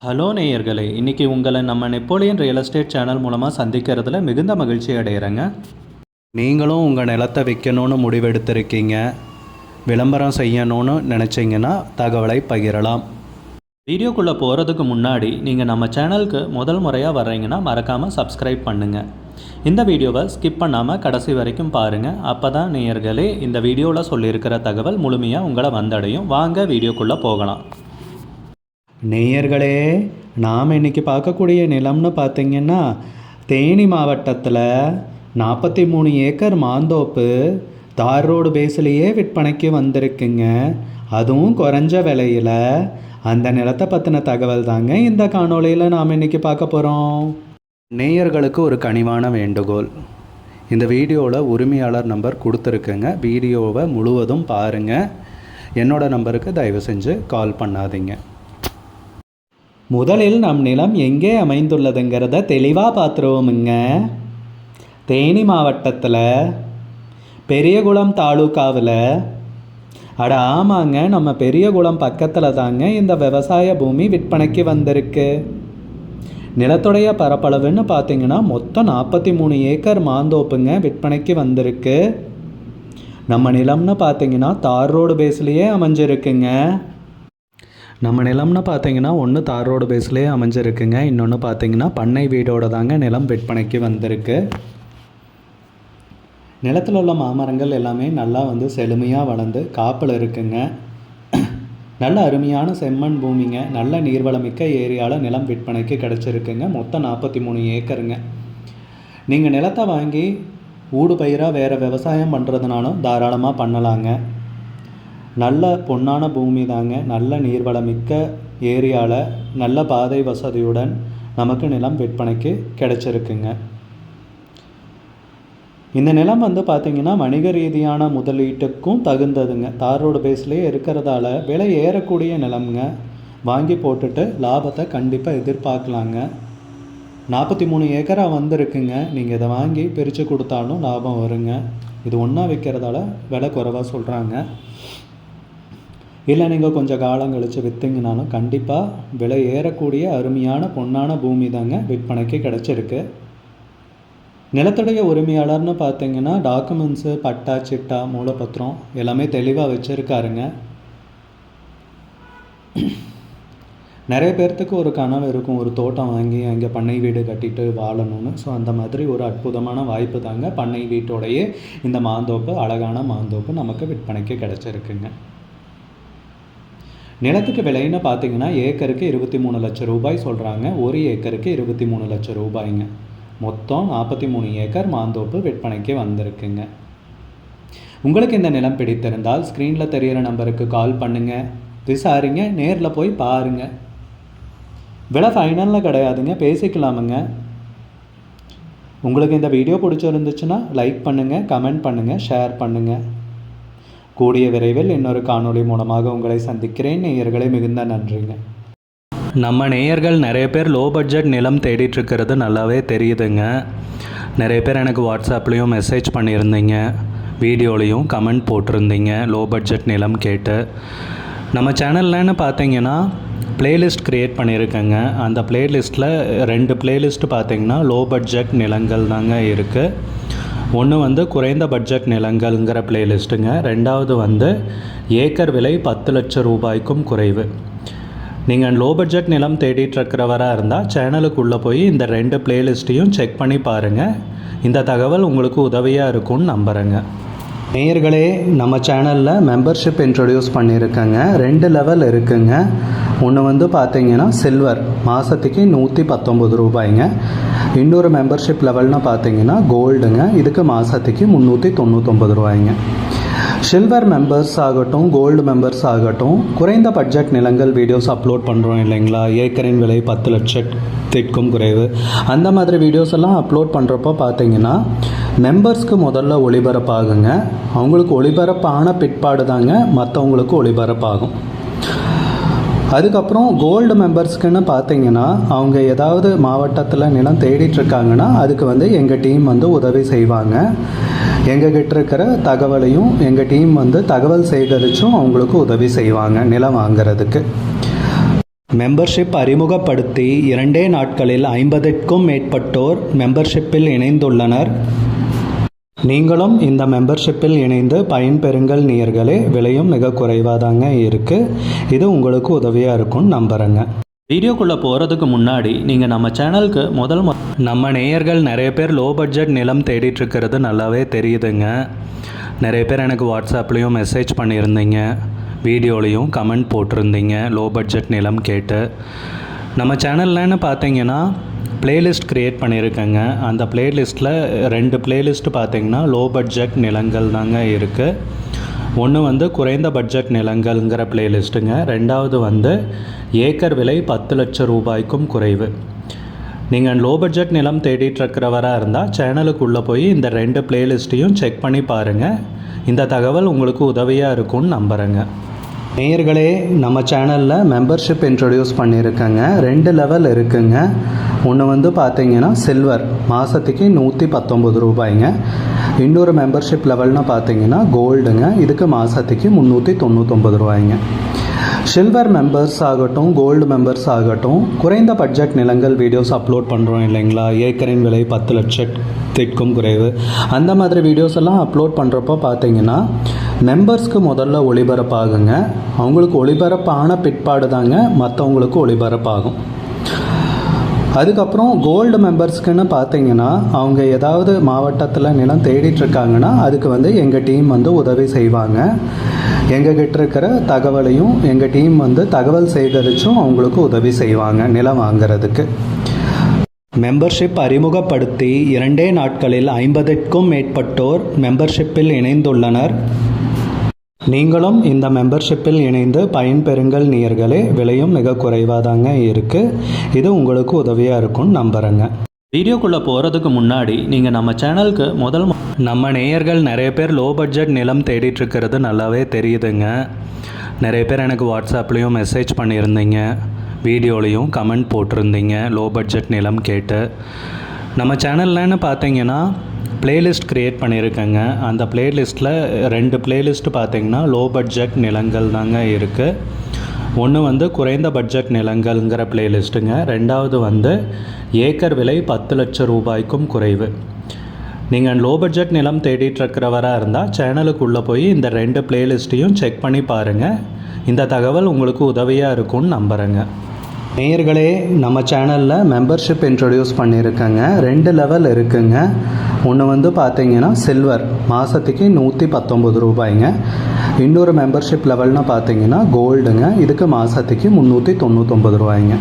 Hello நேயர்களே, இன்றைக்கி உங்களை நம்ம நெப்போலியன் ரியல் எஸ்டேட் சேனல் மூலமாக சந்திக்கிறதுல மிகுந்த மகிழ்ச்சி அடைகிறேங்க. நீங்களும் உங்கள் நிலத்தை விற்கணும்னு முடிவெடுத்திருக்கீங்க, விளம்பரம் செய்யணும்னு நினச்சிங்கன்னா தகவலை பகிரலாம். வீடியோக்குள்ளே போகிறதுக்கு முன்னாடி நீங்கள் நம்ம சேனலுக்கு முதல் முறையாக வர்றீங்கன்னா மறக்காமல் சப்ஸ்கிரைப் பண்ணுங்கள். இந்த வீடியோவை ஸ்கிப் பண்ணாமல் கடைசி வரைக்கும் பாருங்கள். அப்போ தான் நேயர்களே இந்த வீடியோவில் சொல்லியிருக்கிற தகவல் முழுமையாக உங்களை வந்தடையும். வாங்க வீடியோக்குள்ளே போகலாம். நேயர்களே, நாம் இன்றைக்கி பார்க்கக்கூடிய நிலம்னு பார்த்திங்கன்னா தேனி மாவட்டத்தில் 43 ஏக்கர் மாந்தோப்பு தார் ரோடு பேஸ்லேயே விற்பனைக்கு வந்திருக்குங்க. அதுவும் குறைஞ்ச விலையில். அந்த நிலத்தை பற்றின தகவல் தாங்க இந்த காணொளியில் நாம் இன்றைக்கி பார்க்க போகிறோம். நேயர்களுக்கு ஒரு கனிவான வேண்டுகோள், இந்த வீடியோவில் உரிமையாளர் நம்பர் கொடுத்துருக்குங்க. வீடியோவை முழுவதும் பாருங்கள். என்னோட நம்பருக்கு தயவு செஞ்சு கால் பண்ணாதீங்க. முதலில் நம் நிலம் எங்கே அமைந்துள்ளதுங்கிறத தெளிவாக பார்த்துருவோமுங்க. தேனி மாவட்டத்தில் பெரியகுளம் தாலுக்காவில், ஆமாங்க, நம்ம பெரியகுளம் பக்கத்தில் தாங்க இந்த விவசாய பூமி விற்பனைக்கு வந்திருக்கு. நிலத்துடைய பரப்பளவுன்னு பார்த்திங்கன்னா மொத்தம் 43 ஏக்கர் மாந்தோப்புங்க விற்பனைக்கு வந்திருக்கு. நம்ம நிலம்னு பார்த்திங்கன்னா தார் ரோடு பேஸ்லேயே அமைஞ்சிருக்குங்க. நம்ம நிலம்னு பார்த்தீங்கன்னா ஒன்று தார் ரோடு பேஸ்லேயே அமைஞ்சிருக்குங்க. இன்னொன்று பார்த்தீங்கன்னா பண்ணை வீடோட தாங்க நிலம் விற்பனைக்கு வந்திருக்கு. நிலத்தில் உள்ள மாமரங்கள் எல்லாமே நல்லா செழுமையாக வளர்ந்து காப்பில் இருக்குங்க. நல்ல அருமையான செம்மண் பூமிங்க. நல்ல நீர்வளமிக்க ஏரியாவில் நிலம் விற்பனைக்கு கிடச்சிருக்குங்க. மொத்தம் 43 ஏக்கருங்க. நீங்கள் நிலத்தை வாங்கி ஊடு பயிராக வேறு விவசாயம் பண்ணுறதுனாலும் தாராளமாக பண்ணலாங்க. நல்ல பொன்னான பூமி தாங்க. நல்ல நீர்வளமிக்க ஏரியாவில் நல்ல பாதை வசதியுடன் நமக்கு நிலம் விற்பனைக்கு கிடைச்சிருக்குங்க. இந்த நிலம் பார்த்திங்கன்னா வணிக ரீதியான முதலீட்டுக்கும் தகுந்ததுங்க. தார் ரோடு பேஸ்லேயே இருக்கிறதால விலை ஏறக்கூடிய நிலம்ங்க. வாங்கி போட்டுட்டு லாபத்தை கண்டிப்பாக எதிர்பார்க்கலாங்க. 43 ஏக்கராக வந்திருக்குங்க. நீங்கள் இதை வாங்கி பிரித்து கொடுத்தாலும் லாபம் வருங்க. இது ஒன்றா விற்கிறதால விலை குறைவாக சொல்கிறாங்க. இல்லை நீங்கள் கொஞ்சம் காலம் கழித்து விற்றீங்கனாலும் கண்டிப்பாக விலை ஏறக்கூடிய அருமையான பொன்னான பூமி தாங்க விற்பனைக்கு கிடச்சிருக்கு. நிலத்துடைய உரிமையாளர்னு பார்த்தீங்கன்னா டாக்குமெண்ட்ஸு, பட்டா, சிட்டா, மூலப்பத்திரம் எல்லாமே தெளிவாக வச்சுருக்காருங்க. நிறைய பேர்த்துக்கு ஒரு கனவு இருக்கும், ஒரு தோட்டம் வாங்கி அங்கே பண்ணை வீடு கட்டிட்டு வாழணும்னு. ஸோ அந்த மாதிரி ஒரு அற்புதமான வாய்ப்பு தாங்க பண்ணை வீட்டோடைய இந்த மாந்தோப்பு, அழகான மாந்தோப்பு நமக்கு விற்பனைக்கு கிடச்சிருக்குங்க. நிலத்துக்கு விலைன்னு பார்த்தீங்கன்னா ஏக்கருக்கு 23 லட்சம் ரூபாய் சொல்கிறாங்க. ஒரு ஏக்கருக்கு 23 லட்சம் ரூபாய்ங்க. மொத்தம் 43 ஏக்கர் மாந்தோப்பு விற்பனைக்கு வந்திருக்குங்க. உங்களுக்கு இந்த நிலம் பிடித்திருந்தால் ஸ்க்ரீனில் தெரிகிற நம்பருக்கு கால் பண்ணுங்கள், விசாரிங்க, நேரில் போய் பாருங்கள். விலை ஃபைனலில் கிடையாதுங்க, பேசிக்கலாமுங்க. உங்களுக்கு இந்த வீடியோ பிடிச்சிருந்துச்சுன்னா லைக் பண்ணுங்கள், கமெண்ட் பண்ணுங்கள், ஷேர் பண்ணுங்கள். கூடிய விரைவில் இன்னொரு காணொளி மூலமாக உங்களை சந்திக்கிறேன். நேயர்களை மிகுந்த நன்றிங்க. நம்ம நேயர்கள் நிறைய பேர் லோ பட்ஜெட் நிலம் தேடிட்டுருக்கிறது நல்லாவே தெரியுதுங்க. நிறைய பேர் எனக்கு வாட்ஸ்அப்லேயும் மெசேஜ் பண்ணியிருந்தீங்க, வீடியோலையும் கமெண்ட் போட்டிருந்தீங்க லோ பட்ஜெட் நிலம் கேட்டு. நம்ம சேனல்லன்னு பார்த்தீங்கன்னா ப்ளேலிஸ்ட் க்ரியேட் பண்ணியிருக்கேங்க. அந்த ப்ளேலிஸ்ட்டில் 2 ப்ளேலிஸ்ட்டு பார்த்தீங்கன்னா லோ பட்ஜெட் நிலங்கள் தாங்க இருக்குது. ஒன்று குறைந்த பட்ஜெட் நிலங்கள்ங்கிற பிளேலிஸ்ட்டுங்க. ரெண்டாவது ஏக்கர் விலை 10 லட்சம் ரூபாய்க்கும் குறைவு. நீங்கள் லோ பட்ஜெட் நிலம் தேடிட்டுருக்கிறவராக இருந்தால் சேனலுக்குள்ளே போய் இந்த 2 பிளேலிஸ்ட்டையும் செக் பண்ணி பாருங்கள். இந்த தகவல் உங்களுக்கு உதவியாக இருக்கும்னு நம்புகிறேங்க. நேயர்களே, நம்ம சேனலில் மெம்பர்ஷிப் இன்ட்ரடியூஸ் பண்ணியிருக்கேங்க. 2 லெவல் இருக்குங்க. ஒன்று பார்த்தீங்கன்னா சில்வர், மாதத்துக்கு 119 ரூபாய்ங்க. இன்னொரு மெம்பர்ஷிப் லெவல்னு பார்த்தீங்கன்னா கோல்டுங்க. இதுக்கு மாதத்துக்கு 399 ரூபாய்ங்க. சில்வர் மெம்பர்ஸ் ஆகட்டும், கோல்டு மெம்பர்ஸ் ஆகட்டும், குறைந்த பட்ஜெட் நிலங்கள் வீடியோஸ் அப்லோட் பண்ணுறோம் இல்லைங்களா, ஏக்கரின் விலை 10 லட்சத்திற்கும் குறைவு, அந்த மாதிரி வீடியோஸ் எல்லாம் அப்லோட் பண்ணுறப்போ பார்த்தீங்கன்னா மெம்பர்ஸ்க்கு முதல்ல ஒளிபரப்பாகுங்க. அவங்களுக்கு ஒளிபரப்பான பிற்பாடு தாங்க மற்றவங்களுக்கு ஒளிபரப்பாகும். அதுக்கப்புறம் கோல்டு மெம்பர்ஸ்க்குன்னு பார்த்தீங்கன்னா அவங்க ஏதாவது மாவட்டத்தில் நிலம் தேடிட்டுருக்காங்கன்னா அதுக்கு எங்கள் டீம் உதவி செய்வாங்க. எங்ககிட்ட இருக்கிற தகவலையும் எங்கள் டீம் தகவல் சேகரித்தும் அவங்களுக்கு உதவி செய்வாங்க நிலம் வாங்கிறதுக்கு. மெம்பர்ஷிப் அறிமுகப்படுத்தி 2 நாட்களில் 50க்கும் மேற்பட்டோர் மெம்பர்ஷிப்பில் இணைந்துள்ளனர். நீங்களும் இந்த மெம்பர்ஷிப்பில் இணைந்து பயன்பெறுங்கள் நேயர்களே. விலையும் மிக குறைவாக தாங்க இருக்குது. இது உங்களுக்கு உதவியாக இருக்கும்னு நம்புகிறேங்க. வீடியோக்குள்ளே போகிறதுக்கு முன்னாடி நீங்கள் நம்ம சேனலுக்கு நம்ம நேயர்கள் நிறைய பேர் லோ பட்ஜெட் நிலம் தேடிட்டுருக்கிறது நல்லாவே தெரியுதுங்க. நிறைய பேர் எனக்கு வாட்ஸ்அப்லேயும் மெசேஜ் பண்ணியிருந்தீங்க, வீடியோலையும் கமெண்ட் போட்டிருந்தீங்க லோ பட்ஜெட் நிலம் கேட்டு. நம்ம சேனல்லன்னு பார்த்தீங்கன்னா பிளேலிஸ்ட் க்ரியேட் பண்ணியிருக்கேங்க. அந்த பிளேலிஸ்ட்டில் 2 பிளேலிஸ்ட் பார்த்தீங்கன்னா லோ பட்ஜெட் நிலங்கள் தாங்க இருக்குது. ஒன்று வந்து குறைந்த பட்ஜெட் நிலங்கள்ங்கிற பிளேலிஸ்ட்டுங்க. ரெண்டாவது வந்து ஏக்கர் விலை 10 லட்சம் ரூபாய்க்கும் குறைவு. நீங்கள் லோ பட்ஜெட் நிலம் தேடிட்டுருக்கிறவராக இருந்தால் சேனலுக்குள்ளே போய் இந்த 2 பிளேலிஸ்ட்டையும் செக் பண்ணி பாருங்கள். இந்த தகவல் உங்களுக்கு உதவியாக இருக்கும்னு நம்புகிறேங்க. நேயர்களே, நம்ம சேனலில் மெம்பர்ஷிப் இன்ட்ரடியூஸ் பண்ணியிருக்கேங்க. 2 லெவல் இருக்குங்க. ஒன்று வந்து பார்த்தீங்கன்னா சில்வர், மாதத்துக்கு 119 ரூபாய்ங்க. இன்னொரு மெம்பர்ஷிப் லெவல்னு பார்த்தீங்கன்னா கோல்டுங்க. இதுக்கு மாதத்துக்கு 399 ரூபாய்ங்க. சில்வர் மெம்பர்ஸ் ஆகட்டும், கோல்டு மெம்பர்ஸ் ஆகட்டும், குறைந்த பட்ஜெட் நிலங்கள் வீடியோஸ் அப்லோட் பண்ணுறோம் இல்லைங்களா, ஏக்கரின் விலை 10 லட்சத்திற்கும் குறைவு, அந்த மாதிரி வீடியோஸ் எல்லாம் அப்லோட் பண்ணுறப்போ பார்த்தீங்கன்னா மெம்பர்ஸ்க்கு முதல்ல ஒளிபரப்பாகுங்க. அவங்களுக்கு ஒளிபரப்பான பிற்பாடு தாங்க மற்றவங்களுக்கு ஒளிபரப்பாகும். அதுக்கப்புறம் கோல்டு மெம்பர்ஸ்க்குன்னு பார்த்தீங்கன்னா அவங்க ஏதாவது மாவட்டத்தில் நிலம் தேடிட்டுருக்காங்கன்னா அதுக்கு வந்து எங்கள் டீம் வந்து உதவி செய்வாங்க. எங்ககிட்ட இருக்கிற தகவலையும் எங்கள் டீம் வந்து தகவல் சேகரித்தும் அவங்களுக்கு உதவி செய்வாங்க நிலம் வாங்கிறதுக்கு. மெம்பர்ஷிப் அறிமுகப்படுத்தி 2 நாட்களில் 50க்கும் மேற்பட்டோர் மெம்பர்ஷிப்பில் இணைந்துள்ளனர். நீங்களும் இந்த மெம்பர்ஷிப்பில் இணைந்து பயன்பெறுங்கள் நேயர்களே. விலையும் மிக குறைவாக தாங்க இருக்குது. இது உங்களுக்கு உதவியாக இருக்கும்னு நம்புகிறேங்க. வீடியோக்குள்ளே போகிறதுக்கு முன்னாடி நீங்கள் நம்ம சேனலுக்கு நம்ம நேயர்கள் நிறைய பேர் லோ பட்ஜெட் நிலம் தேடிட்டுருக்கிறது நல்லாவே தெரியுதுங்க. நிறைய பேர் எனக்கு வாட்ஸ்அப்லேயும் மெசேஜ் பண்ணியிருந்தீங்க, வீடியோலையும் கமெண்ட் போட்டிருந்தீங்க லோ பட்ஜெட் நிலம் கேட்டு. நம்ம சேனல்லன்னு பார்த்தீங்கன்னா பிளேலிஸ்ட் க்ரியேட் பண்ணியிருக்கேங்க. அந்த பிளேலிஸ்ட்டில் 2 பிளேலிஸ்ட் பார்த்தீங்கன்னா லோ பட்ஜெட் நிலங்கள் தாங்க இருக்குது. ஒன்று வந்து குறைந்த பட்ஜெட் நிலங்கள்ங்கிற பிளேலிஸ்ட்டுங்க. ரெண்டாவது வந்து ஏக்கர் விலை 10 லட்சம் ரூபாய்க்கும் குறைவு. நீங்கள் லோ பட்ஜெட் நிலம் தேடிட்டுருக்கிறவராக இருந்தால் சேனலுக்குள்ளே போய் இந்த 2 பிளேலிஸ்ட்டையும் செக் பண்ணி பாருங்கள். இந்த தகவல் உங்களுக்கு உதவியாக இருக்கும்னு நம்புகிறேங்க. நேயர்களே, நம்ம சேனலில் மெம்பர்ஷிப் இன்ட்ரடியூஸ் பண்ணியிருக்கேங்க. 2 லெவல் இருக்குங்க. ஒன்று வந்து பார்த்தீங்கன்னா சில்வர், மாதத்துக்கு 119 ரூபாய்ங்க. இன்னொரு மெம்பர்ஷிப் லெவல்னு பார்த்தீங்கன்னா கோல்டுங்க. இதுக்கு மாதத்துக்கு 399 ரூபாய்ங்க.